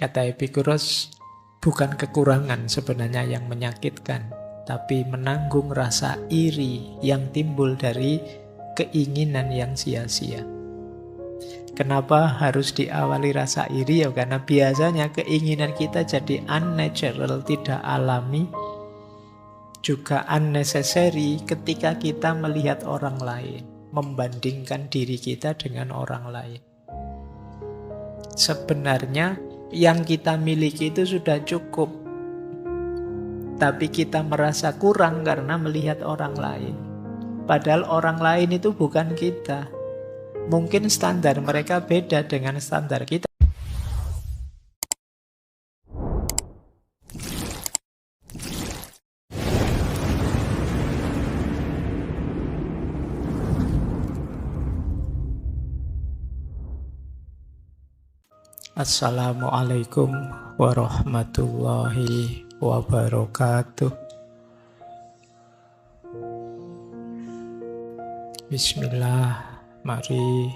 Kata Epikuros, bukan kekurangan sebenarnya yang menyakitkan, tapi menanggung rasa iri yang timbul dari keinginan yang sia-sia. Kenapa harus diawali rasa iri? Ya karena biasanya keinginan kita jadi unnatural, tidak alami, juga unnecessary ketika kita melihat orang lain, membandingkan diri kita dengan orang lain. Sebenarnya yang kita miliki itu sudah cukup, tapi kita merasa kurang karena melihat orang lain. Padahal orang lain itu bukan kita. Mungkin standar mereka beda dengan standar kita. Assalamualaikum warahmatullahi wabarakatuh. Bismillah, mari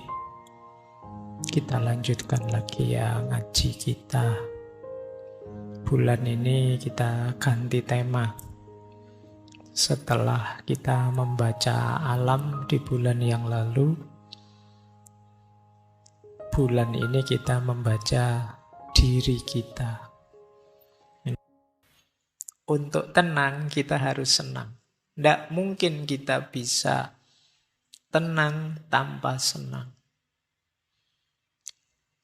kita lanjutkan lagi ya ngaji kita. Bulan ini kita ganti tema. Setelah kita membaca alam di bulan yang lalu, bulan ini kita membaca diri kita. Untuk tenang, kita harus senang. Tidak mungkin kita bisa tenang tanpa senang.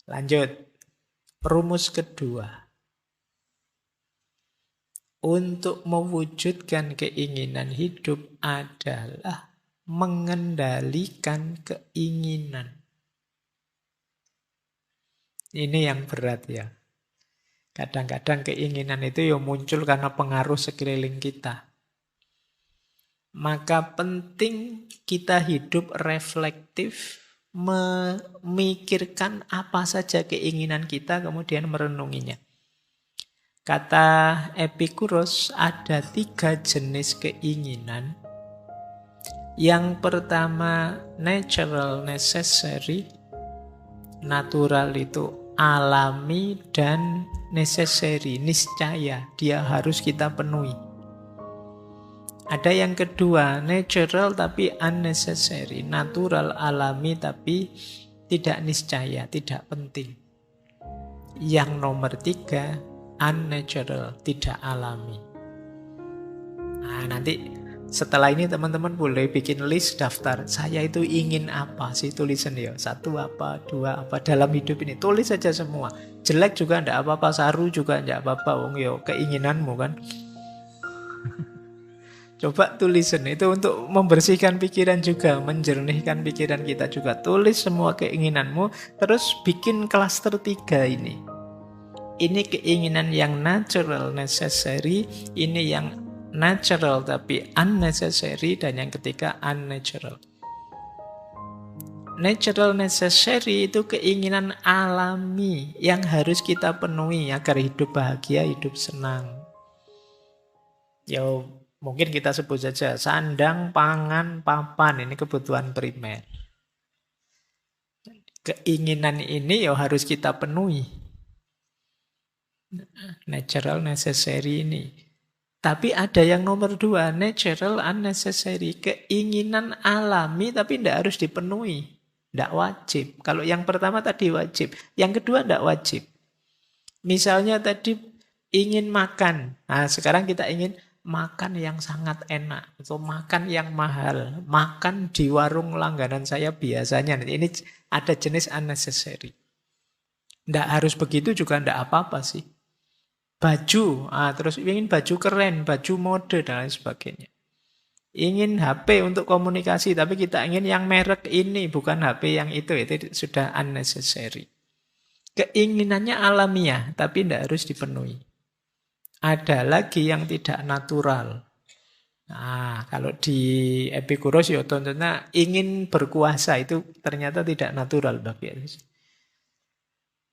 Lanjut. Rumus kedua. Untuk mewujudkan keinginan hidup adalah mengendalikan keinginan. Ini yang berat ya. Kadang-kadang keinginan itu ya muncul karena pengaruh sekeliling kita. Maka penting kita hidup reflektif, memikirkan apa saja keinginan kita, kemudian merenunginya. Kata Epikuros, ada 3 jenis keinginan. Yang pertama, natural necessary. Natural itu alami dan necessary, niscaya, dia harus kita penuhi. Ada yang kedua, natural tapi unnecessary, natural alami tapi tidak niscaya, tidak penting. Yang nomor 3, unnatural, tidak alami. Nah, nanti setelah ini teman-teman boleh bikin list daftar. Saya itu ingin apa sih, tulisan ya. 1 apa, 2 apa dalam hidup ini. Tulis saja semua. Jelek juga enggak apa-apa, saru juga enggak apa-apa. Wong yo keinginanmu kan. Coba tulisan itu untuk membersihkan pikiran juga, menjernihkan pikiran kita juga. Tulis semua keinginanmu, terus bikin klaster 3 ini. Ini keinginan yang natural, necessary. Ini yang natural tapi unnecessary, dan yang ketiga unnatural. Natural necessary itu keinginan alami yang harus kita penuhi agar hidup bahagia, hidup senang. Ya mungkin kita sebut saja sandang, pangan, papan, ini kebutuhan primer. Keinginan ini ya harus kita penuhi. Natural necessary ini. Tapi ada yang nomor 2, natural unnecessary. Keinginan alami tapi tidak harus dipenuhi. Tidak wajib. Kalau yang pertama tadi wajib. Yang kedua tidak wajib. Misalnya tadi ingin makan. Nah sekarang kita ingin makan yang sangat enak. Atau makan yang mahal. Makan di warung langganan saya biasanya. Ini ada jenis unnecessary. Tidak harus begitu juga tidak apa-apa sih. Baju, terus ingin baju keren, baju mode, dan lain sebagainya. Ingin HP untuk komunikasi, tapi kita ingin yang merek ini, bukan HP yang itu sudah unnecessary. Keinginannya alamiah, tapi tidak harus dipenuhi. Ada lagi yang tidak natural. Nah, kalau di Epikuros, ya tentunya ingin berkuasa, itu ternyata tidak natural bagi Yesus.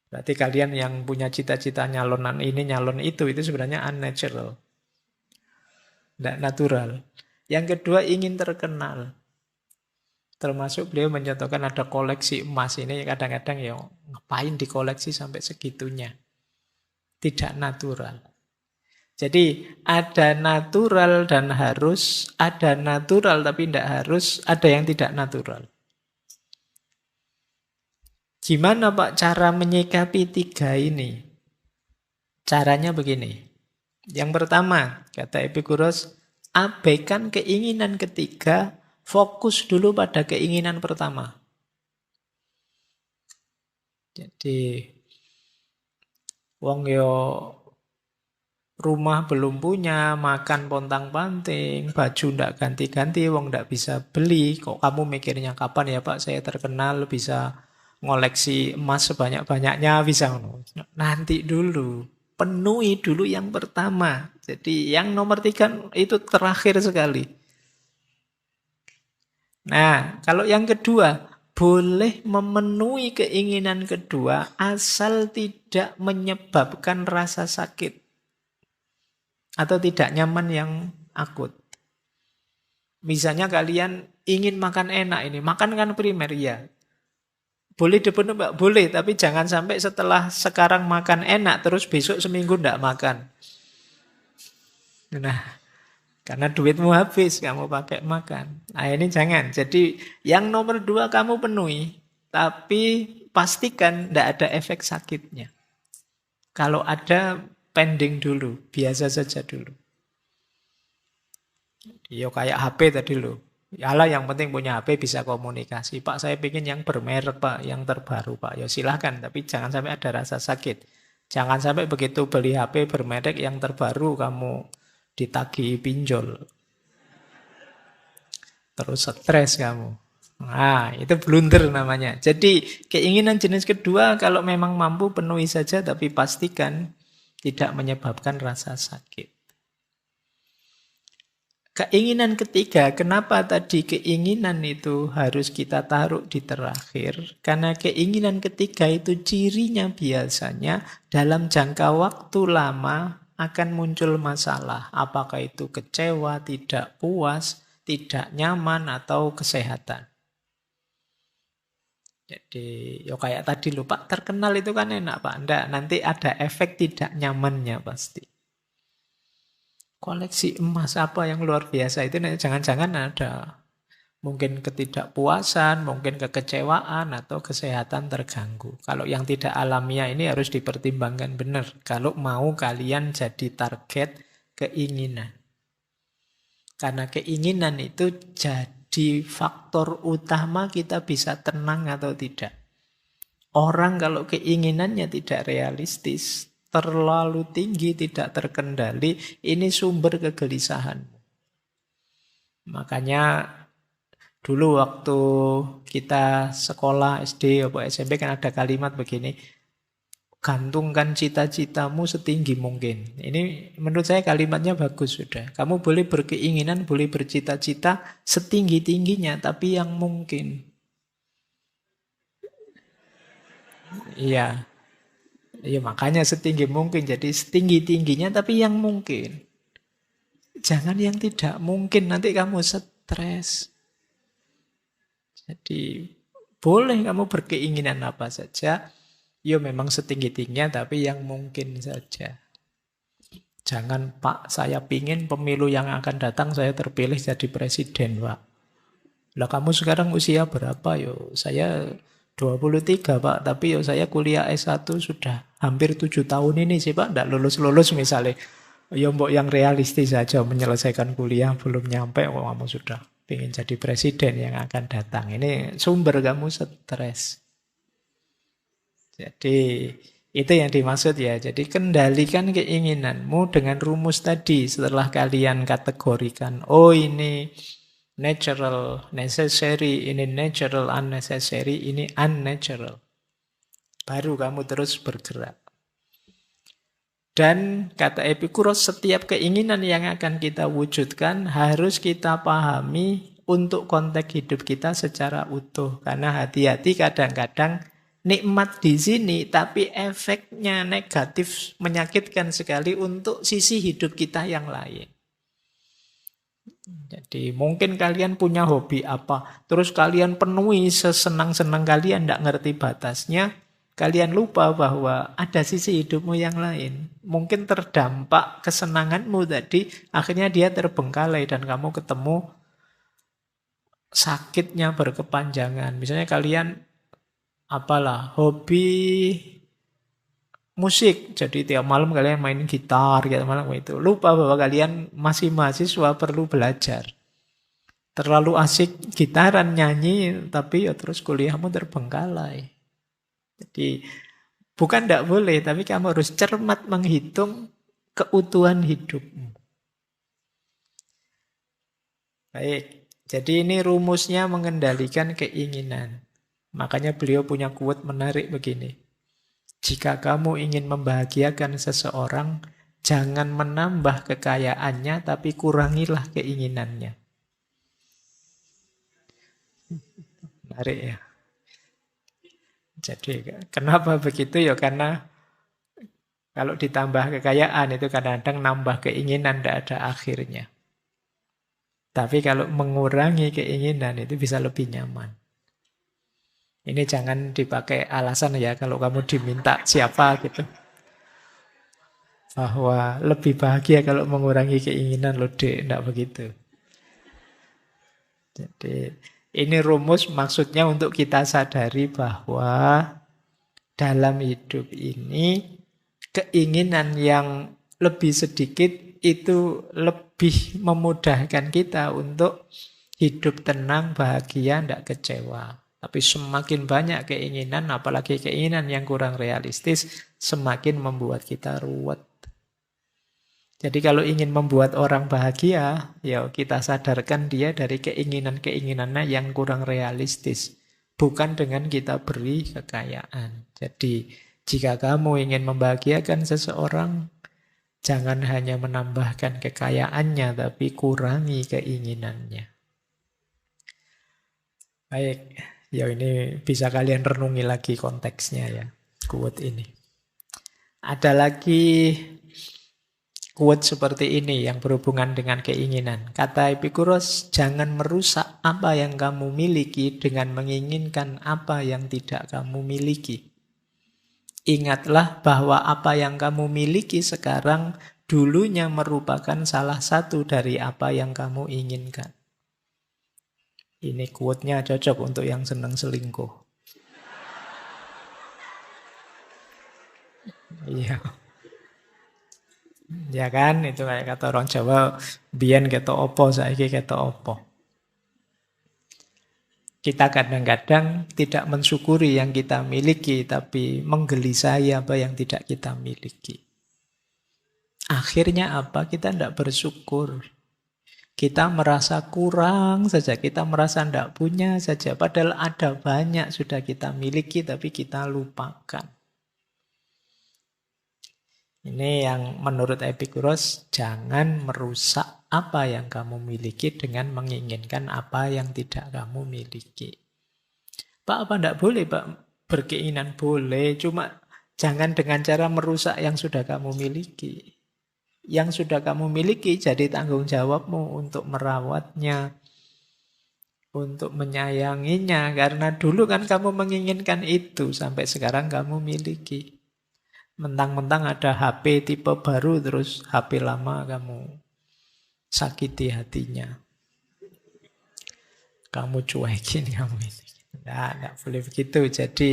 Berarti kalian yang punya cita-cita nyalonan ini, nyalon itu sebenarnya unnatural. Tidak natural. Yang kedua ingin terkenal. Termasuk beliau mencontohkan ada koleksi emas ini kadang-kadang ya ngapain dikoleksi sampai segitunya. tidak natural. Jadi ada natural dan harus, ada natural tapi tidak harus, ada yang tidak natural. Gimana Pak cara menyikapi tiga ini? Caranya begini. Yang pertama, kata Epikuros, abaikan keinginan ketiga, fokus dulu pada keinginan pertama. Jadi, wong yo rumah belum punya, makan pontang-panting, baju ndak ganti-ganti, wong ndak bisa beli. Kok kamu mikirnya kapan ya Pak saya terkenal bisa ngoleksi emas sebanyak-banyaknya bisa. Nanti dulu, penuhi dulu yang pertama. Jadi yang nomor 3 itu terakhir sekali. Nah, kalau yang kedua, boleh memenuhi keinginan kedua asal tidak menyebabkan rasa sakit atau tidak nyaman yang akut. Misalnya kalian ingin makan enak ini, makan kan primer ya. Boleh dipenuhi Mbak, boleh, tapi jangan sampai setelah sekarang makan enak terus besok seminggu tidak makan. Nah, karena duitmu habis kamu pakai makan. Nah ini jangan. Jadi yang nomor 2 kamu penuhi, tapi pastikan tidak ada efek sakitnya. Kalau ada pending dulu, biasa saja dulu. Ya kayak HP tadi loh. Yalah yang penting punya HP bisa komunikasi. Pak saya ingin yang bermerek Pak, yang terbaru Pak. Ya silahkan, tapi jangan sampai ada rasa sakit. Jangan sampai begitu beli HP bermerek yang terbaru kamu ditagih pinjol. Terus stres kamu. Nah, itu blunder namanya. Jadi keinginan jenis kedua kalau memang mampu penuhi saja tapi pastikan tidak menyebabkan rasa sakit. Keinginan ketiga, kenapa tadi keinginan itu harus kita taruh di terakhir? Karena keinginan ketiga itu cirinya biasanya dalam jangka waktu lama akan muncul masalah. Apakah itu kecewa, tidak puas, tidak nyaman, atau kesehatan. Jadi, ya kayak tadi loh, Pak, terkenal itu kan enak, Pak. Enggak, nanti ada efek tidak nyamannya pasti. Koleksi emas apa yang luar biasa itu jangan-jangan ada mungkin ketidakpuasan, mungkin kekecewaan atau kesehatan terganggu. Kalau yang tidak alamiah ini harus dipertimbangkan benar kalau mau kalian jadi target keinginan. Karena keinginan itu jadi faktor utama kita bisa tenang atau tidak. Orang kalau keinginannya tidak realistis, terlalu tinggi, tidak terkendali, ini sumber kegelisahan. Makanya dulu waktu kita sekolah SD atau SMP kan ada kalimat begini, gantungkan cita-citamu setinggi mungkin. Ini menurut saya kalimatnya bagus sudah. Kamu boleh berkeinginan, boleh bercita-cita setinggi-tingginya, tapi yang mungkin. Iya. Ya makanya setinggi mungkin. Jadi setinggi-tingginya tapi yang mungkin. Jangan yang tidak mungkin. Nanti kamu stres. Jadi boleh kamu berkeinginan apa saja. Ya memang setinggi-tingginya tapi yang mungkin saja. Jangan Pak saya pingin pemilu yang akan datang saya terpilih jadi presiden Pak. Lah kamu sekarang usia berapa yo? Saya 23 Pak, tapi yo saya kuliah S1 sudah hampir 7 tahun ini sih Pak, tidak lulus-lulus misalnya. Ya mbok yang realistis saja menyelesaikan kuliah belum nyampe kok kamu sudah ingin jadi presiden yang akan datang. Ini sumber kamu stres. Jadi itu yang dimaksud ya. Jadi kendalikan keinginanmu dengan rumus tadi setelah kalian kategorikan. Oh ini natural, necessary, ini natural, unnecessary, ini unnatural. Baru kamu terus bergerak. Dan kata Epikuros, setiap keinginan yang akan kita wujudkan harus kita pahami untuk konteks hidup kita secara utuh. Karena hati-hati kadang-kadang nikmat di sini, tapi efeknya negatif, menyakitkan sekali untuk sisi hidup kita yang lain. Jadi mungkin kalian punya hobi apa, terus kalian penuhi sesenang-senang kalian, tidak ngerti batasnya, kalian lupa bahwa ada sisi hidupmu yang lain. Mungkin terdampak kesenanganmu tadi, akhirnya dia terbengkalai dan kamu ketemu sakitnya berkepanjangan. Misalnya kalian hobi musik, jadi tiap malam kalian main gitar, tiap malam itu. Lupa bahwa kalian masih mahasiswa perlu belajar. Terlalu asik gitaran nyanyi, tapi ya terus kuliahmu terbengkalai. Jadi bukan tidak boleh, tapi kamu harus cermat menghitung keutuhan hidupmu. Baik, jadi ini rumusnya mengendalikan keinginan. Makanya beliau punya quote menarik begini. Jika kamu ingin membahagiakan seseorang, jangan menambah kekayaannya, tapi kurangilah keinginannya. Menarik ya. Jadi kenapa begitu ya? Karena kalau ditambah kekayaan itu kadang-kadang nambah keinginan, tidak ada akhirnya. Tapi kalau mengurangi keinginan itu bisa lebih nyaman. Ini jangan dipakai alasan ya kalau kamu diminta siapa gitu. Bahwa lebih bahagia kalau mengurangi keinginan loh dek, tidak begitu. Jadi ini rumus maksudnya untuk kita sadari bahwa dalam hidup ini keinginan yang lebih sedikit itu lebih memudahkan kita untuk hidup tenang, bahagia, tidak kecewa. Tapi semakin banyak keinginan, apalagi keinginan yang kurang realistis, semakin membuat kita ruwet. Jadi kalau ingin membuat orang bahagia, ya kita sadarkan dia dari keinginan-keinginannya yang kurang realistis. Bukan dengan kita beri kekayaan. Jadi jika kamu ingin membahagiakan seseorang, jangan hanya menambahkan kekayaannya, tapi kurangi keinginannya. Baik, ya ini bisa kalian renungi lagi konteksnya ya, quote ini. Ada lagi quote seperti ini yang berhubungan dengan keinginan. Kata Epikuros, jangan merusak apa yang kamu miliki dengan menginginkan apa yang tidak kamu miliki. Ingatlah bahwa apa yang kamu miliki sekarang dulunya merupakan salah satu dari apa yang kamu inginkan. Ini quote-nya cocok untuk yang senang selingkuh. Iya. Ya kan, itu kayak kata orang Jawa, biyen ketok opo, saiki ketok opo. Kita kadang-kadang tidak mensyukuri yang kita miliki, tapi menggelisahi apa yang tidak kita miliki. Akhirnya apa? Kita tidak bersyukur. Kita merasa kurang saja, kita merasa tidak punya saja. Padahal ada banyak sudah kita miliki, tapi kita lupakan. Ini yang menurut Epikuros, jangan merusak apa yang kamu miliki dengan menginginkan apa yang tidak kamu miliki. Pak, apa tidak boleh, Pak? Berkeinginan boleh, cuma jangan dengan cara merusak yang sudah kamu miliki. Yang sudah kamu miliki jadi tanggung jawabmu untuk merawatnya, untuk menyayanginya. Karena dulu kan kamu menginginkan itu, sampai sekarang kamu miliki. Mentang-mentang ada HP tipe baru, terus HP lama kamu sakiti hatinya. Kamu cuekin kamu ini. Nggak boleh begitu. Jadi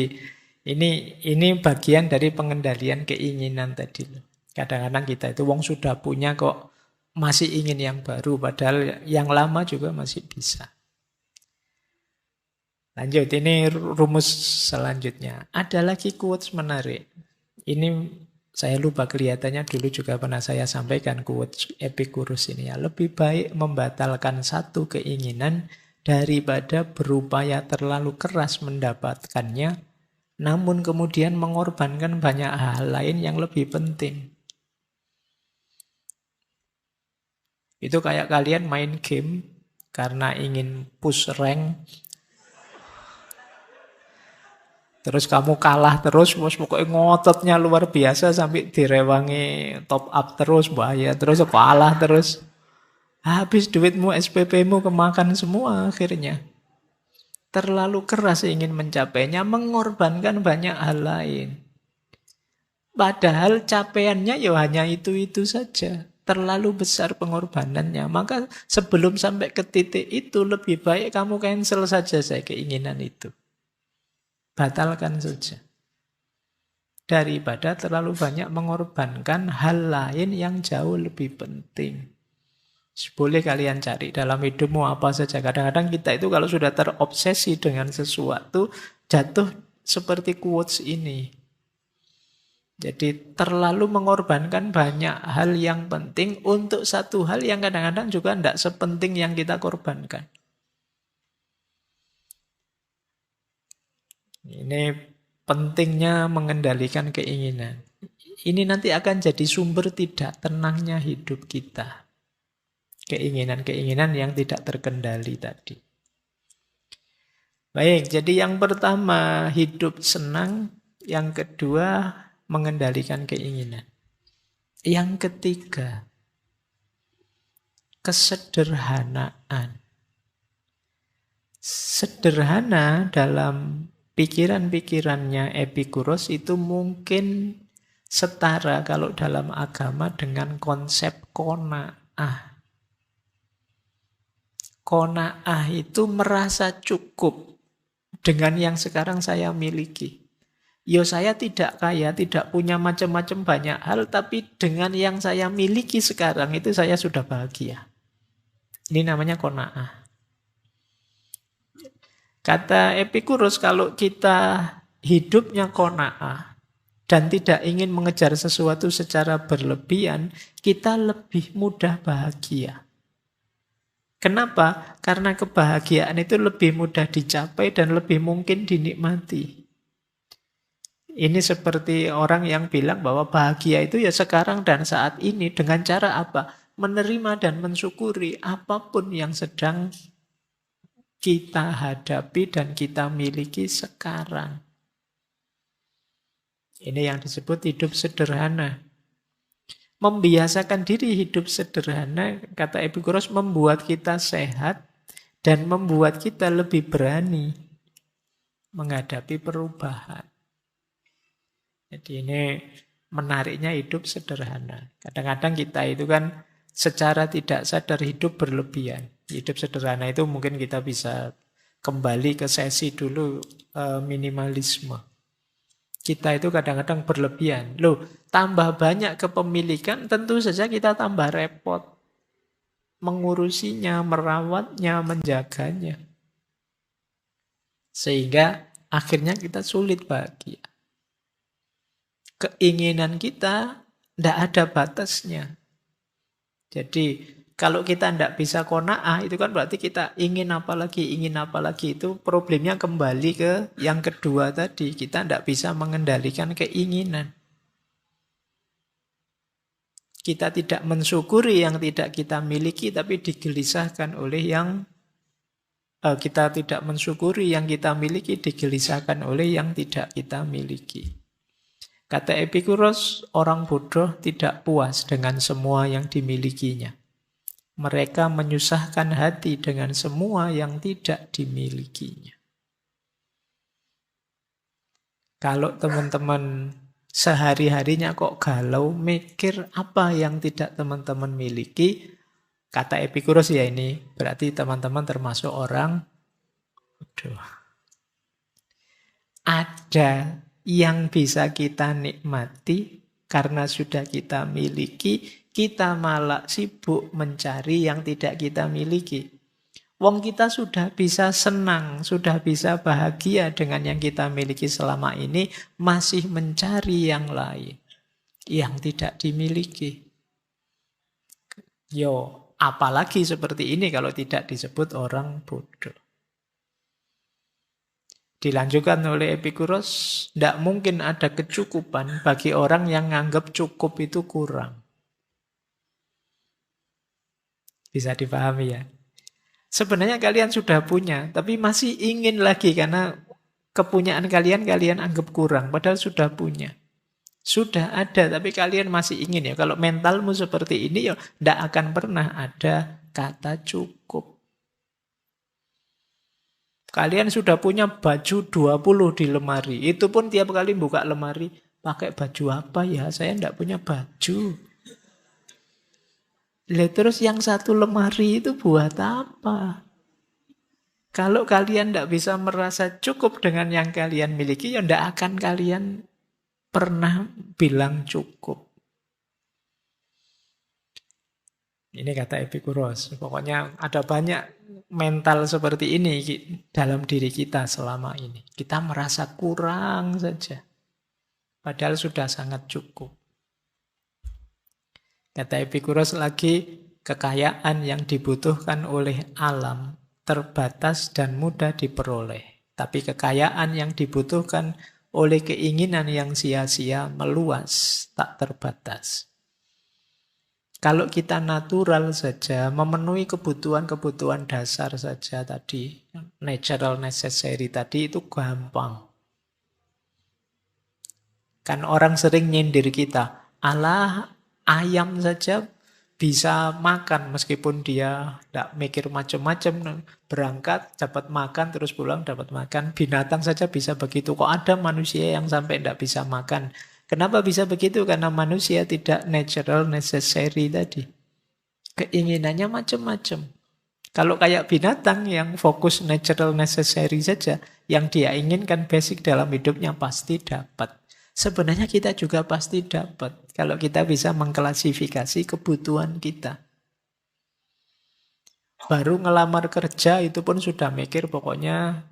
ini bagian dari pengendalian keinginan tadi. Kadang-kadang kita itu wong sudah punya kok masih ingin yang baru, padahal yang lama juga masih bisa. Lanjut, ini rumus selanjutnya. Ada lagi quotes menarik. Ini saya lupa, kelihatannya dulu juga pernah saya sampaikan quotes Epikuros ini ya. Lebih baik membatalkan satu keinginan daripada berupaya terlalu keras mendapatkannya, namun kemudian mengorbankan banyak hal lain yang lebih penting. Itu kayak kalian main game karena ingin push rank, terus kamu kalah terus, pokoknya ngototnya luar biasa sampai direwangi top up terus, bahaya terus, kalah terus. Habis duitmu, SPP-mu kemakan semua akhirnya. terlalu keras ingin mencapainya, mengorbankan banyak hal lain. Padahal capaiannya ya hanya itu-itu saja. Terlalu besar pengorbanannya. Maka sebelum sampai ke titik itu, lebih baik kamu cancel saja saya keinginan itu. Batalkan saja. Daripada terlalu banyak mengorbankan hal lain yang jauh lebih penting. Boleh kalian cari dalam hidupmu apa saja. Kadang-kadang kita itu kalau sudah terobsesi dengan sesuatu, jatuh seperti quotes ini. Jadi terlalu mengorbankan banyak hal yang penting untuk satu hal yang kadang-kadang juga tidak sepenting yang kita korbankan. Ini pentingnya mengendalikan keinginan. Ini nanti akan jadi sumber tidak tenangnya hidup kita. Keinginan-keinginan yang tidak terkendali tadi. Baik, jadi yang pertama hidup senang, yang kedua mengendalikan keinginan. Yang ketiga, kesederhanaan. Sederhana dalam pikiran-pikirannya Epikuros itu mungkin setara kalau dalam agama dengan konsep qanaah. Qanaah itu merasa cukup dengan yang sekarang saya miliki. Ya saya tidak kaya, tidak punya macam-macam banyak hal, tapi dengan yang saya miliki sekarang itu saya sudah bahagia. Ini namanya qanaah. Kata Epikuros, kalau kita hidupnya qanaah dan tidak ingin mengejar sesuatu secara berlebihan, kita lebih mudah bahagia. Kenapa? Karena kebahagiaan itu lebih mudah dicapai dan lebih mungkin dinikmati. Ini seperti orang yang bilang bahwa bahagia itu ya sekarang dan saat ini. Dengan cara apa? Menerima dan mensyukuri apapun yang sedang kita hadapi dan kita miliki sekarang. Ini yang disebut hidup sederhana. Membiasakan diri hidup sederhana, kata Epikuros, membuat kita sehat dan membuat kita lebih berani menghadapi perubahan. Jadi ini menariknya hidup sederhana. Kadang-kadang kita itu kan secara tidak sadar hidup berlebihan. Hidup sederhana itu mungkin kita bisa kembali ke sesi dulu minimalisme. Kita itu kadang-kadang berlebihan. Loh, tambah banyak kepemilikan tentu saja kita tambah repot. Mengurusinya, merawatnya, menjaganya. Sehingga akhirnya kita sulit bahagia. Keinginan kita tidak ada batasnya. Jadi kalau kita tidak bisa qanaah itu kan berarti kita ingin apa lagi. Itu problemnya kembali ke yang kedua tadi. Kita tidak bisa mengendalikan keinginan. Kita tidak mensyukuri yang tidak kita miliki tapi digelisahkan oleh yang kita tidak mensyukuri yang kita miliki digelisahkan oleh yang tidak kita miliki. Kata Epikuros, orang bodoh tidak puas dengan semua yang dimilikinya. Mereka menyusahkan hati dengan semua yang tidak dimilikinya. Kalau teman-teman sehari-harinya kok galau, mikir apa yang tidak teman-teman miliki, kata Epikuros ya ini, berarti teman-teman termasuk orang bodoh. Ada yang bisa kita nikmati karena sudah kita miliki, kita malah sibuk mencari yang tidak kita miliki. Wong kita sudah bisa senang, sudah bisa bahagia dengan yang kita miliki selama ini, masih mencari yang lain, yang tidak dimiliki. Yo, apalagi seperti ini kalau tidak disebut orang bodoh. Dilanjutkan oleh Epikuros, tidak mungkin ada kecukupan bagi orang yang menganggap cukup itu kurang. Bisa dipahami ya? Sebenarnya kalian sudah punya, tapi masih ingin lagi karena kepunyaan kalian anggap kurang, padahal sudah punya. Sudah ada, tapi kalian masih ingin ya. Kalau mentalmu seperti ini, ya tidak akan pernah ada kata cukup. Kalian sudah punya baju 20 di lemari. Itu pun tiap kali buka lemari, pakai baju apa ya? Saya enggak punya baju. Lah terus yang satu lemari itu buat apa? Kalau kalian enggak bisa merasa cukup dengan yang kalian miliki, ya enggak akan kalian pernah bilang cukup. Ini kata Epikuros. Pokoknya ada banyak mental seperti ini dalam diri kita selama ini. Kita merasa kurang saja. Padahal sudah sangat cukup. Kata Epikuros lagi, kekayaan yang dibutuhkan oleh alam terbatas dan mudah diperoleh. Tapi kekayaan yang dibutuhkan oleh keinginan yang sia-sia meluas, tak terbatas. Kalau kita natural saja, memenuhi kebutuhan-kebutuhan dasar saja tadi, natural necessary tadi itu gampang. Kan orang sering nyindir kita, alah ayam saja bisa makan meskipun dia tidak mikir macam-macam, berangkat dapat makan terus pulang dapat makan. Binatang saja bisa begitu. Kok ada manusia yang sampai tidak bisa makan? Kenapa bisa begitu? Karena manusia tidak natural necessary tadi. Keinginannya macam-macam. Kalau kayak binatang yang fokus natural necessary saja, yang dia inginkan basic dalam hidupnya pasti dapat. Sebenarnya kita juga pasti dapat. Kalau kita bisa mengklasifikasi kebutuhan kita. Baru ngelamar kerja itu pun sudah mikir pokoknya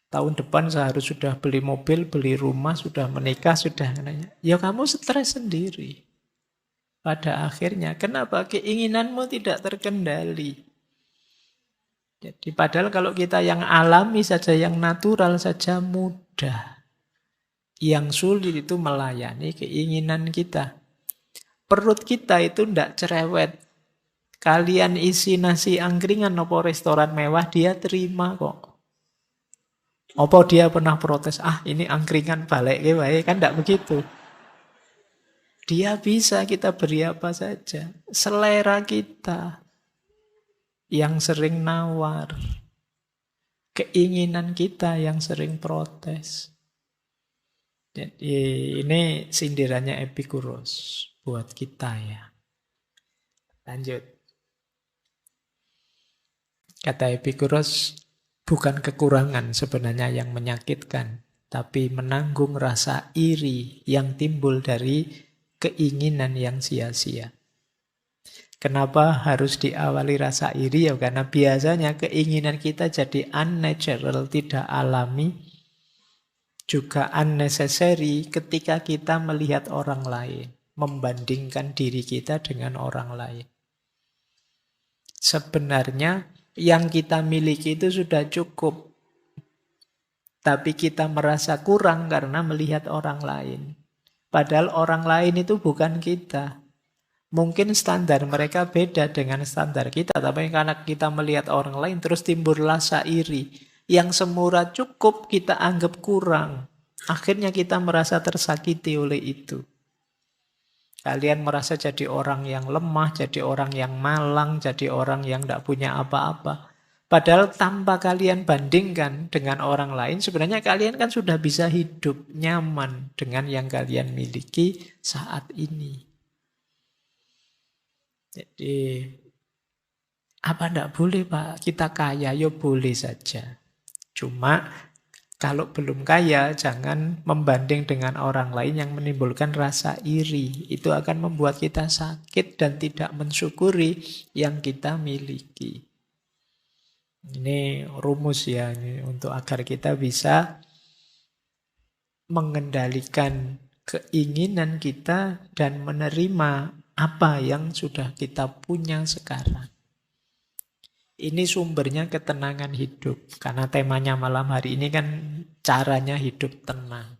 tahun depan saya harus sudah beli mobil, beli rumah, sudah menikah, sudah. Ya kamu stres sendiri. Pada akhirnya, kenapa? Keinginanmu tidak terkendali. Jadi padahal kalau kita yang alami saja, yang natural saja mudah. Yang sulit itu melayani keinginan kita. Perut kita itu tidak cerewet. Kalian isi nasi angkringan atau restoran mewah, dia terima kok. Apa dia pernah protes, ini angkringan balik kan tidak begitu. Dia bisa kita beri apa saja. Selera kita yang sering nawar. Keinginan kita yang sering protes. Jadi ini sindirannya Epikuros buat kita ya. Lanjut. Kata Epikuros, bukan kekurangan sebenarnya yang menyakitkan, tapi menanggung rasa iri yang timbul dari keinginan yang sia-sia. Kenapa harus diawali rasa iri? Ya karena biasanya keinginan kita jadi unnatural, tidak alami, juga unnecessary ketika kita melihat orang lain, membandingkan diri kita dengan orang lain. Sebenarnya yang kita miliki itu sudah cukup. Tapi kita merasa kurang karena melihat orang lain. Padahal orang lain itu bukan kita. Mungkin standar mereka beda dengan standar kita. Tapi karena kita melihat orang lain terus timbul rasa iri. Yang semurah cukup kita anggap kurang. Akhirnya kita merasa tersakiti oleh itu. Kalian merasa jadi orang yang lemah, jadi orang yang malang, jadi orang yang tidak punya apa-apa. Padahal tanpa kalian bandingkan dengan orang lain, sebenarnya kalian kan sudah bisa hidup nyaman dengan yang kalian miliki saat ini. Jadi, apa tidak boleh Pak? Kita kaya, ya boleh saja. Cuma kalau belum kaya, jangan membanding dengan orang lain yang menimbulkan rasa iri. Itu akan membuat kita sakit dan tidak mensyukuri yang kita miliki. Ini rumus ya, ini untuk agar kita bisa mengendalikan keinginan kita dan menerima apa yang sudah kita punya sekarang. Ini sumbernya ketenangan hidup. Karena temanya malam hari ini kan caranya hidup tenang.